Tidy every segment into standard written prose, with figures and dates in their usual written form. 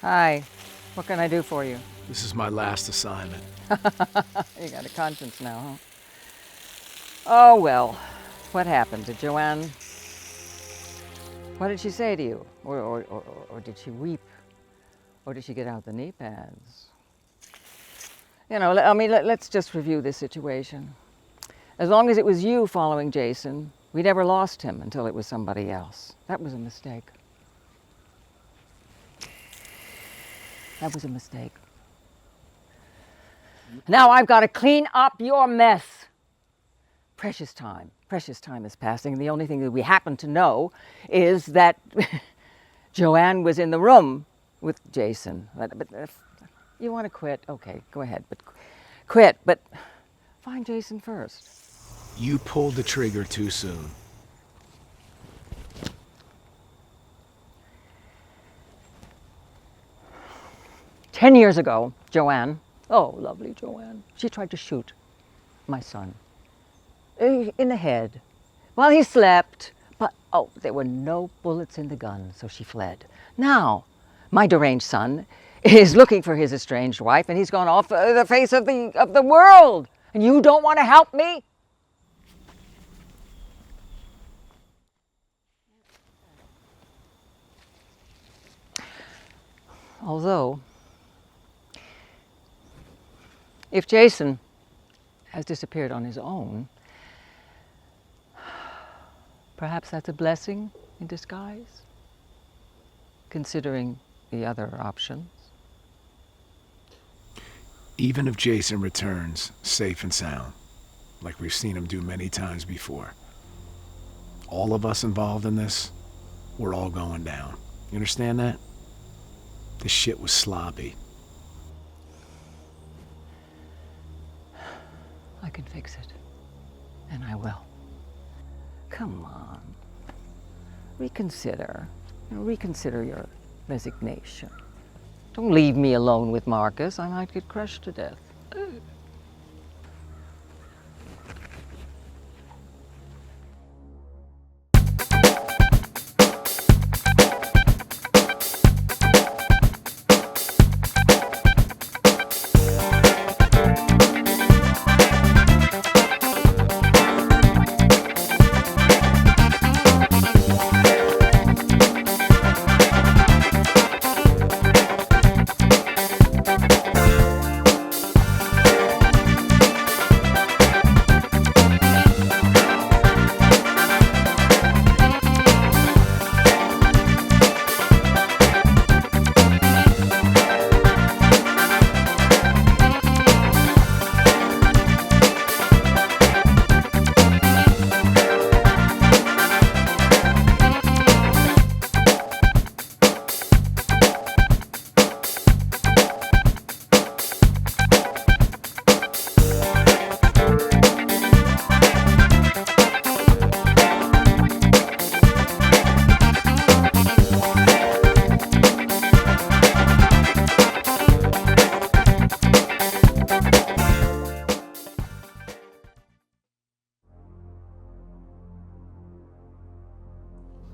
Hi. What can I do for you? This is my last assignment. You got a conscience now, huh? Oh, well. What happened? Did Joanne... What did she say to you? Or did she weep? Or did she get out the knee pads? Let's just review this situation. As long as it was you following Jason, we never lost him until it was somebody else. That was a mistake. That was a mistake. Now I've got to clean up your mess. Precious time is passing. The only thing that we happen to know is that Joanne was in the room with Jason. But you want to quit? Okay, go ahead. But quit. But find Jason first. You pulled the trigger too soon. "10 years ago, Joanne, oh, lovely Joanne, she tried to shoot my son in the head while he slept. But, there were no bullets in the gun, so she fled. Now, my deranged son is looking for his estranged wife, and he's gone off the face of the world. And you don't want to help me? Although, if Jason has disappeared on his own, perhaps that's a blessing in disguise, considering the other options. Even if Jason returns safe and sound, like we've seen him do many times before, all of us involved in this, we're all going down. You understand that? This shit was sloppy. I can fix it, and I will. Come on. Reconsider your resignation. Don't leave me alone with Marcus. I might get crushed to death.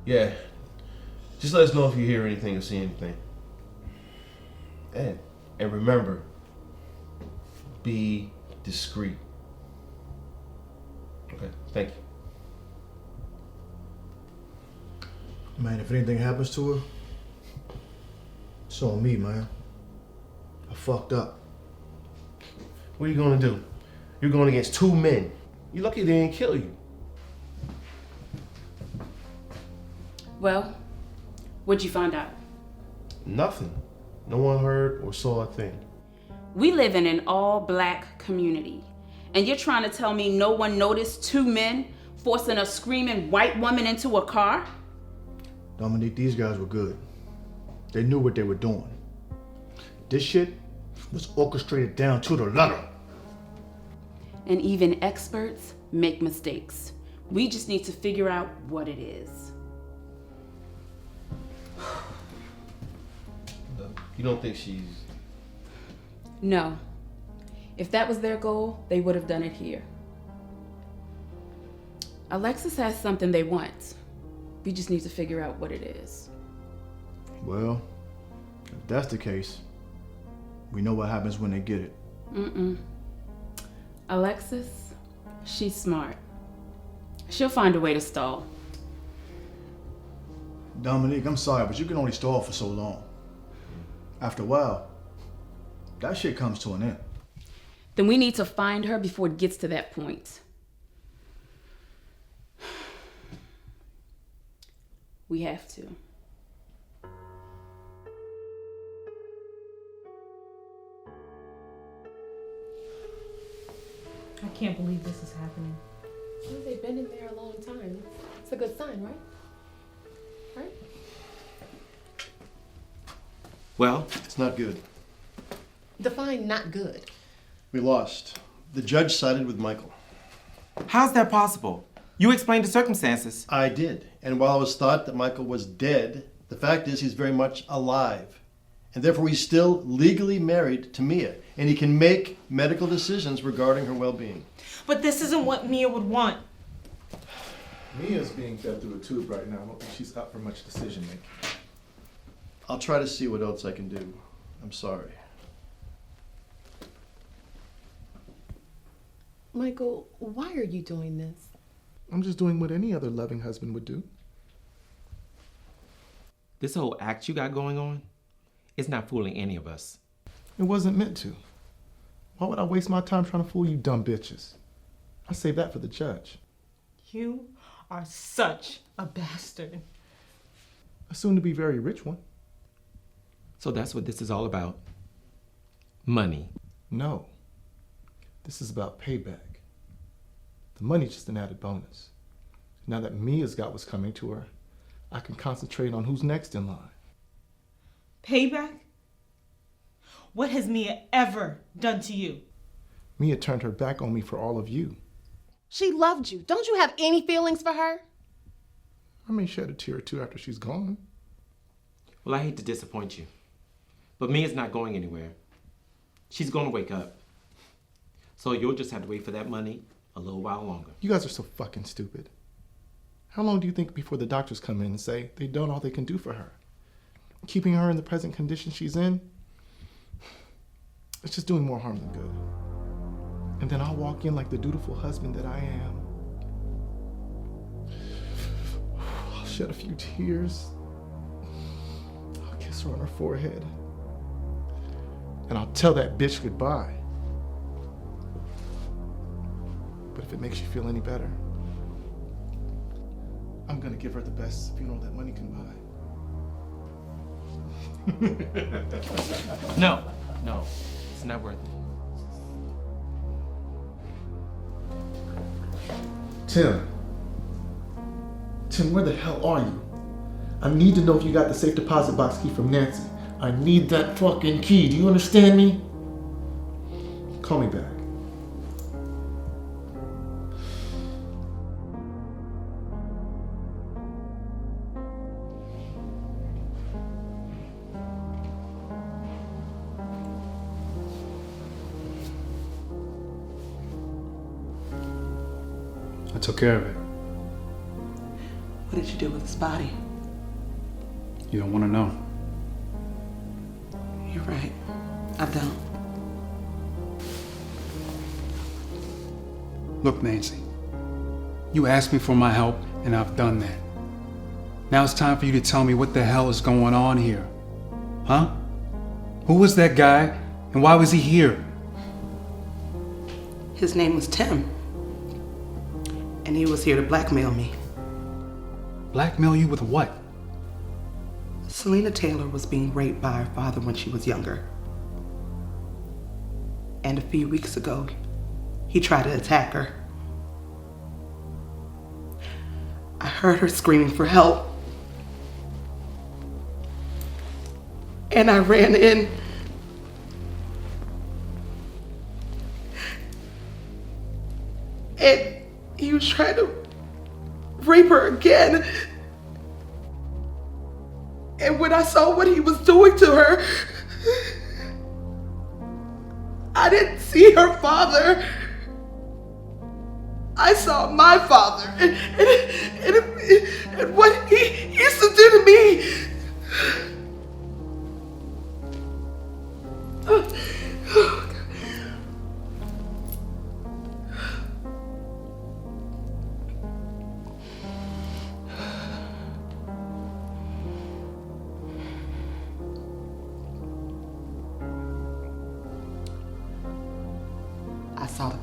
Yeah. Just let us know if you hear anything or see anything. And remember, be discreet. Okay, thank you. Man, if anything happens to her, it's on me, man. I fucked up. What are you gonna do? You're going against two men. You're lucky they didn't kill you. Well, what'd you find out? Nothing. No one heard or saw a thing. We live in an all-black community, and you're trying to tell me no one noticed two men forcing a screaming white woman into a car? Dominique, these guys were good. They knew what they were doing. This shit was orchestrated down to the letter. And even experts make mistakes. We just need to figure out what it is. You don't think she's... No. If that was their goal, they would have done it here. Alexis has something they want. We just need to figure out what it is. Well, If that's the case, we know what happens when they get it. Alexis, she's smart. She'll find a way to stall. Dominique, I'm sorry, but you can only stall for so long. After a while, that shit comes to an end. Then we need to find her before it gets to that point. We have to. I can't believe this is happening. Well, they've been in there a long time. It's a good sign, right? Right? Well, it's not good. Define not good. We lost. The judge sided with Michael. How's that possible? You explained the circumstances. I did. And while it was thought that Michael was dead, the fact is he's very much alive. And therefore he's still legally married to Mia. And he can make medical decisions regarding her well-being. But this isn't what Mia would want. Mia's being fed through a tube right now. I don't think she's up for much decision making. I'll try to see what else I can do. I'm sorry. Michael, why are you doing this? I'm just doing what any other loving husband would do. This whole act you got going on, it's not fooling any of us. It wasn't meant to. Why would I waste my time trying to fool you dumb bitches? I save that for the judge. You are such a bastard. A soon-to-be very rich one. So that's what this is all about. Money. No. This is about payback. The money's just an added bonus. Now that Mia's got what's coming to her, I can concentrate on who's next in line. Payback? What has Mia ever done to you? Mia turned her back on me for all of you. She loved you. Don't you have any feelings for her? I may shed a tear or two after she's gone. Well, I hate to disappoint you, but Mia's not going anywhere. She's going to wake up. So you'll just have to wait for that money a little while longer. You guys are so fucking stupid. How long do you think before the doctors come in and say they've done all they can do for her? Keeping her in the present condition she's in, it's just doing more harm than good. And then I'll walk in like the dutiful husband that I am. I'll shed a few tears. I'll kiss her on her forehead. And I'll tell that bitch goodbye. But if it makes you feel any better, I'm gonna give her the best funeral that money can buy. No, it's not worth it. Tim, where the hell are you? I need to know if you got the safe deposit box key from Nancy. I need that fucking key. Do you understand me? Call me back. I took care of it. What did you do with his body? You don't want to know. You're right. I don't. Look, Nancy, you asked me for my help, and I've done that. Now it's time for you to tell me what the hell is going on here. Huh? Who was that guy, and why was he here? His name was Tim. And he was here to blackmail me. Blackmail you with what? Salina Taylor was being raped by her father when she was younger. And a few weeks ago, he tried to attack her. I heard her screaming for help. And I ran in. And he was trying to rape her again. And when I saw what he was doing to her, I didn't see her father. I saw my father and what he used to do to me.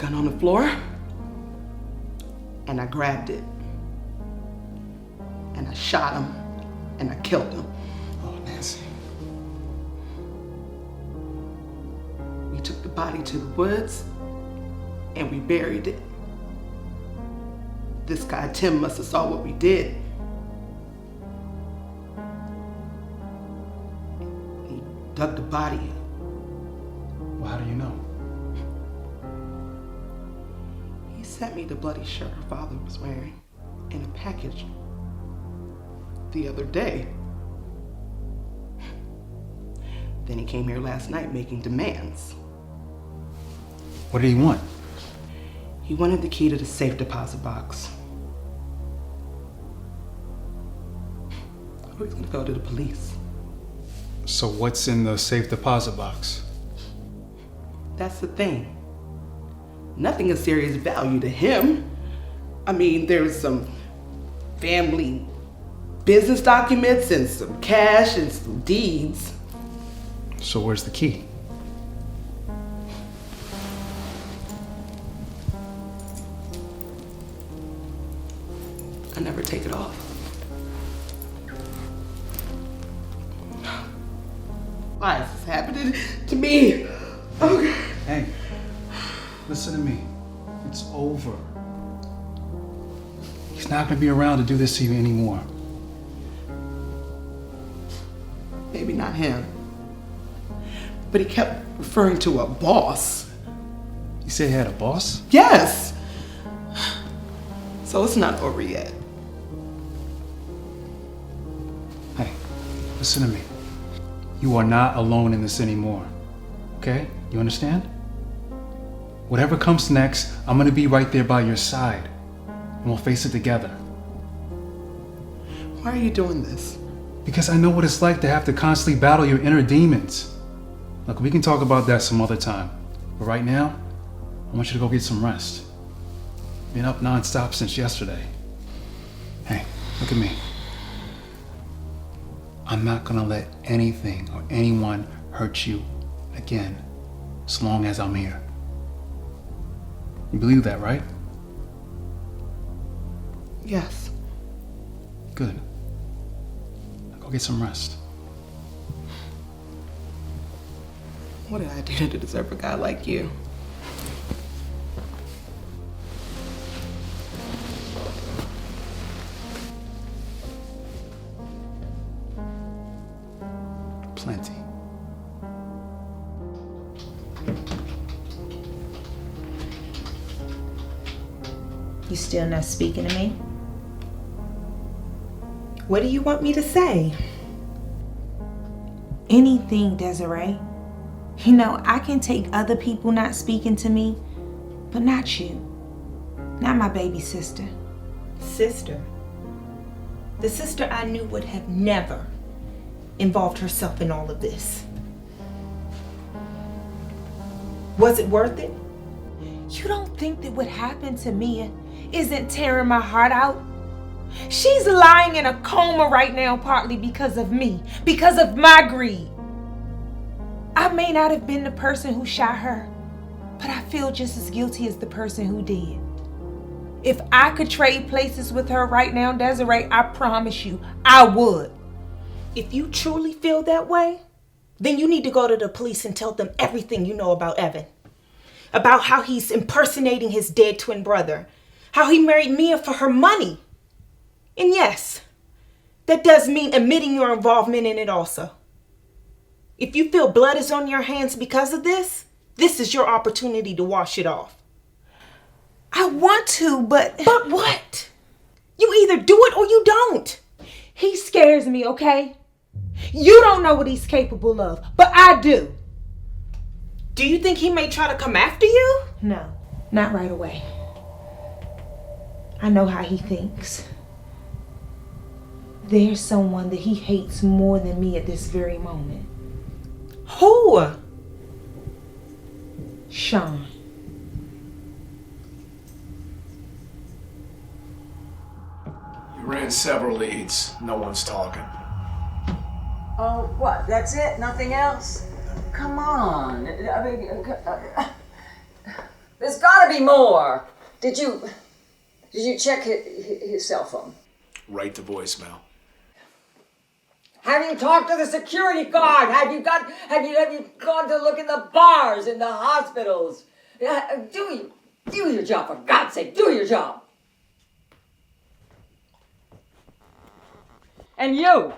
gun on the floor, and I grabbed it. And I shot him, and I killed him. Oh, Nancy. We took the body to the woods, and we buried it. This guy, Tim, must have saw what we did. He dug the body up. Well, how do you know? He sent me the bloody shirt her father was wearing in a package the other day. Then he came here last night making demands. What did he want? He wanted the key to the safe deposit box. Oh, he's gonna go to the police. So what's in the safe deposit box? That's the thing. Nothing of serious value to him. I mean, there's some family business documents and some cash and some deeds. So where's the key? I never take it off. Why is this happening to me? Okay. Hey, listen to me. It's over. He's not gonna be around to do this to you anymore. Maybe not him. But he kept referring to a boss. You said he had a boss? Yes! So it's not over yet. Hey, listen to me. You are not alone in this anymore. Okay? You understand? Whatever comes next, I'm gonna be right there by your side. And we'll face it together. Why are you doing this? Because I know what it's like to have to constantly battle your inner demons. Look, we can talk about that some other time. But right now, I want you to go get some rest. Been up nonstop since yesterday. Hey, look at me. I'm not gonna let anything or anyone hurt you again, as long as I'm here. You believe that, right? Yes. Good. Now go get some rest. What did I do to deserve a guy like you? Plenty. You still not speaking to me? What do you want me to say? Anything, Desiree. You know, I can take other people not speaking to me, but not you. Not my baby sister. Sister? The sister I knew would have never involved herself in all of this. Was it worth it? You don't think that what happened to Mia isn't tearing my heart out? She's lying in a coma right now, partly because of me, because of my greed. I may not have been the person who shot her, but I feel just as guilty as the person who did. If I could trade places with her right now, Desiree, I promise you, I would. If you truly feel that way, then you need to go to the police and tell them everything you know about Evan. About how he's impersonating his dead twin brother. How he married Mia for her money. And yes, that does mean admitting your involvement in it also. If you feel blood is on your hands because of this, this is your opportunity to wash it off. I want to, but... But what? You either do it or you don't. He scares me, okay? You don't know what he's capable of, but I do. Do you think he may try to come after you? No, not right away. I know how he thinks. There's someone that he hates more than me at this very moment. Who? Sean. You ran several leads. No one's talking. Oh, what? That's it? Nothing else? Come on. I mean, there's gotta be more. Did you check his cell phone? Right to voicemail. Have you talked to the security guard? Have you gone to look in the bars in the hospitals? Do your job, for God's sake, do your job. And you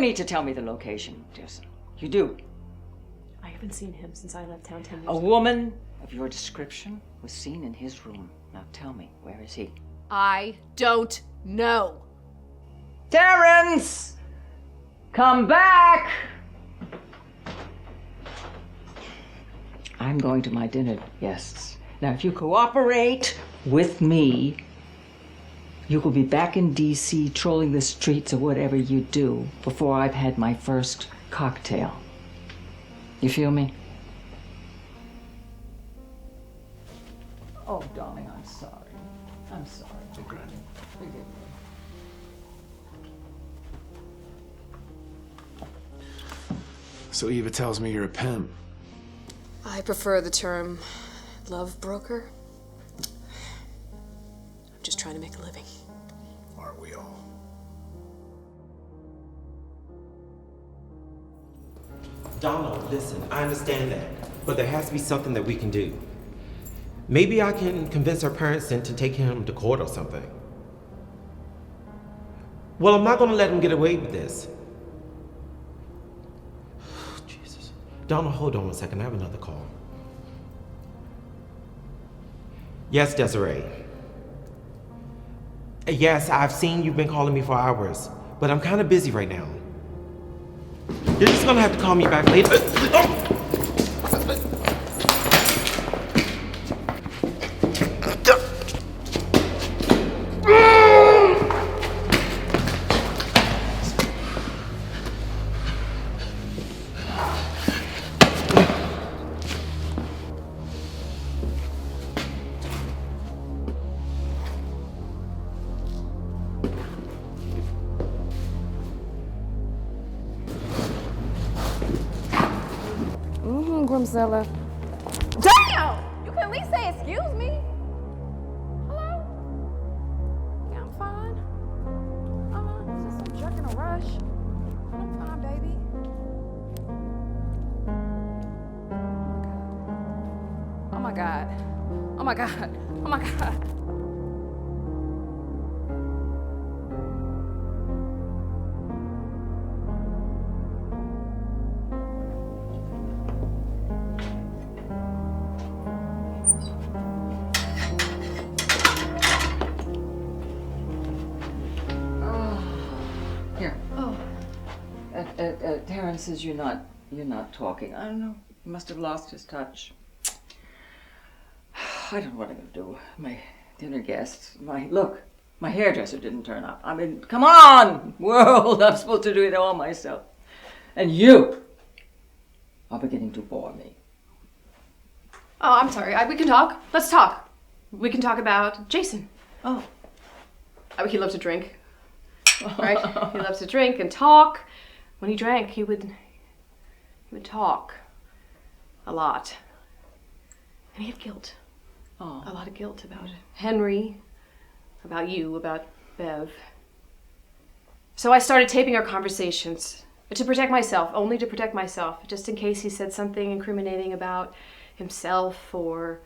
need to tell me the location, Jason. You do. I haven't seen him since I left town 10 years A ago. woman of your description was seen in his room. Now tell me, where is he? I don't know. Terrence! Come back! I'm going to my dinner guests. Now, if you cooperate with me, you will be back in D.C. trolling the streets or whatever you do before I've had my first cocktail. You feel me? Oh, darling, I'm sorry. I'm sorry. Okay. Forgive me. So Eva tells me you're a pimp. I prefer the term love broker. I'm just trying to make a living. Aren't we all? Donald, listen, I understand that, but there has to be something that we can do. Maybe I can convince her parents to take him to court or something. Well, I'm not going to let him get away with this. Jesus. Donald, hold on 1 second. I have another call. Yes, Desiree. Yes, I've seen you've been calling me for hours, but I'm kind of busy right now. You're just going to have to call me back later. Grimzilla. Damn! You can at least say excuse me. Hello? Yeah, I'm fine. It's just some jerk in a rush. I'm fine, baby. Oh my God. Oh my God. Oh my God. Terrence says you're not talking. I don't know. He must have lost his touch. I don't know what I'm gonna do. My dinner guests. My hairdresser didn't turn up. I mean, come on, world! I'm supposed to do it all myself. And you are beginning to bore me. Oh, I'm sorry. We can talk. Let's talk. We can talk about Jason. Oh. He loves to drink. Right? He loves to drink and talk. When he drank, he would talk a lot. And he had guilt. Oh. A lot of guilt about Henry, about you, about Bev. So I started taping our conversations to protect myself, only to protect myself, just in case he said something incriminating about himself or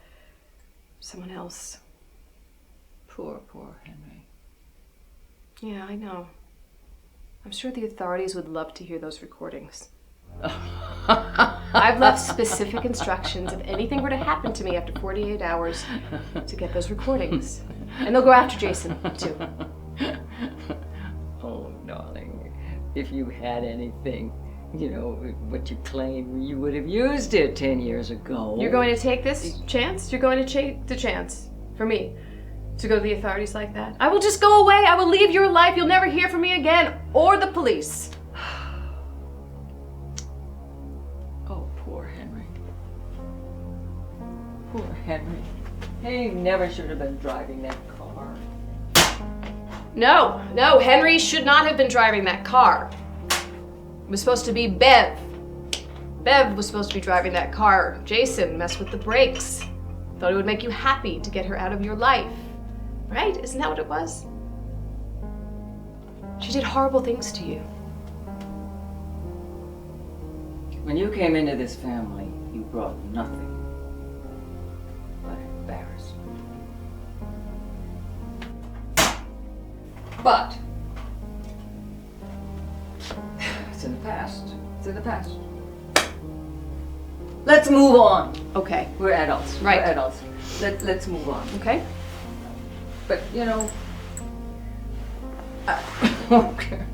someone else. Poor Henry. Yeah, I know. I'm sure the authorities would love to hear those recordings. I've left specific instructions if anything were to happen to me after 48 hours to get those recordings. And they'll go after Jason, too. Oh, darling, if you had anything, what you claim, you would have used it 10 years ago. You're going to take this chance? You're going to take the chance for me to go to the authorities like that? I will just go away. I will leave your life. You'll never hear from me again, or the police. Oh, poor Henry. Poor Henry. He never should have been driving that car. No, Henry should not have been driving that car. It was supposed to be Bev. Bev was supposed to be driving that car. Jason messed with the brakes. Thought it would make you happy to get her out of your life. Right? Isn't that what it was? She did horrible things to you. When you came into this family, you brought nothing but embarrassment. But it's in the past. It's in the past. Let's move on. Okay. We're adults. Right. We're adults. Let's move on. Okay? But you know, okay.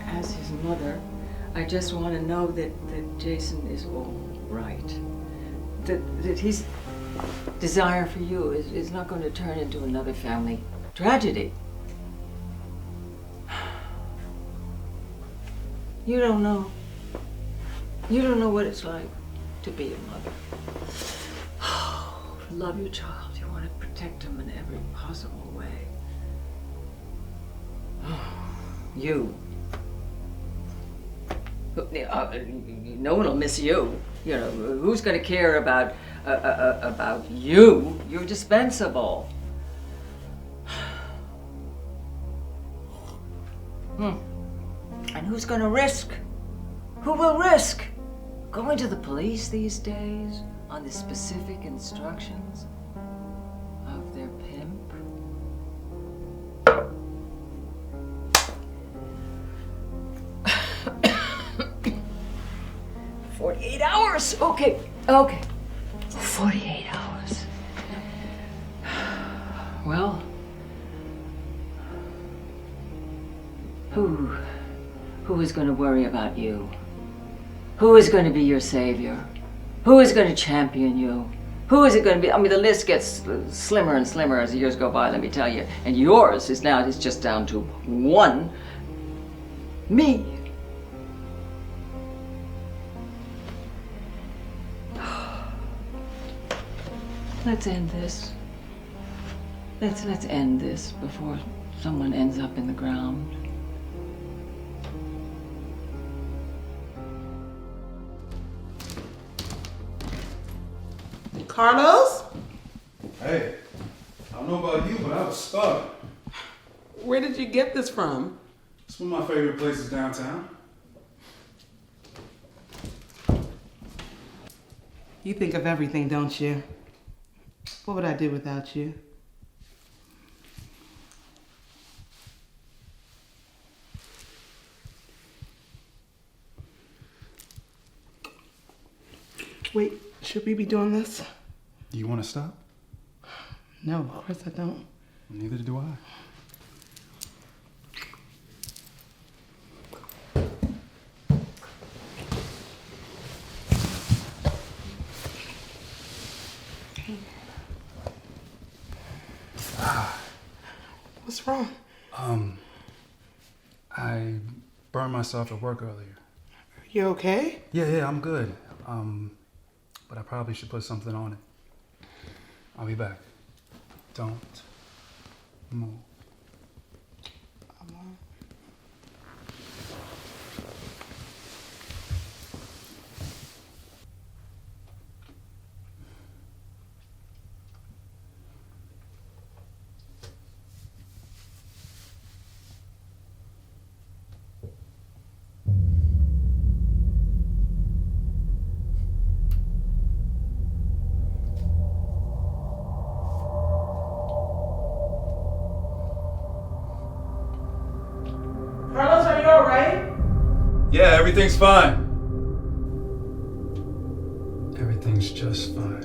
As his mother, I just want to know that Jason is all right. That his desire for you is not going to turn into another family tragedy. You don't know. You don't know what it's like to be a mother. Love your child. You want to protect him in every possible way. You. No one will miss you. You know, who's going to care about you? You're dispensable. And who's going to risk? Who will risk going to the police these days on the specific instructions of their pimp? 48 hours. Okay. 48 hours. Well, who is going to worry about you? Who is going to be your savior? Who is going to champion you? Who is it going to be? I mean, the list gets slimmer and slimmer as the years go by, let me tell you. And yours is now just down to one. Me. Let's end this. Let's end this before someone ends up in the ground. Carlos? Hey, I don't know about you, but I was starving. Where did you get this from? It's one of my favorite places downtown. You think of everything, don't you? What would I do without you? Wait, should we be doing this? Do you want to stop? No, of course I don't. Neither do I. What's wrong? I burned myself at work earlier. You okay? Yeah, I'm good. But I probably should put something on it. I'll be back. Don't move. Carlos, are you alright? Yeah, everything's fine. Everything's just fine.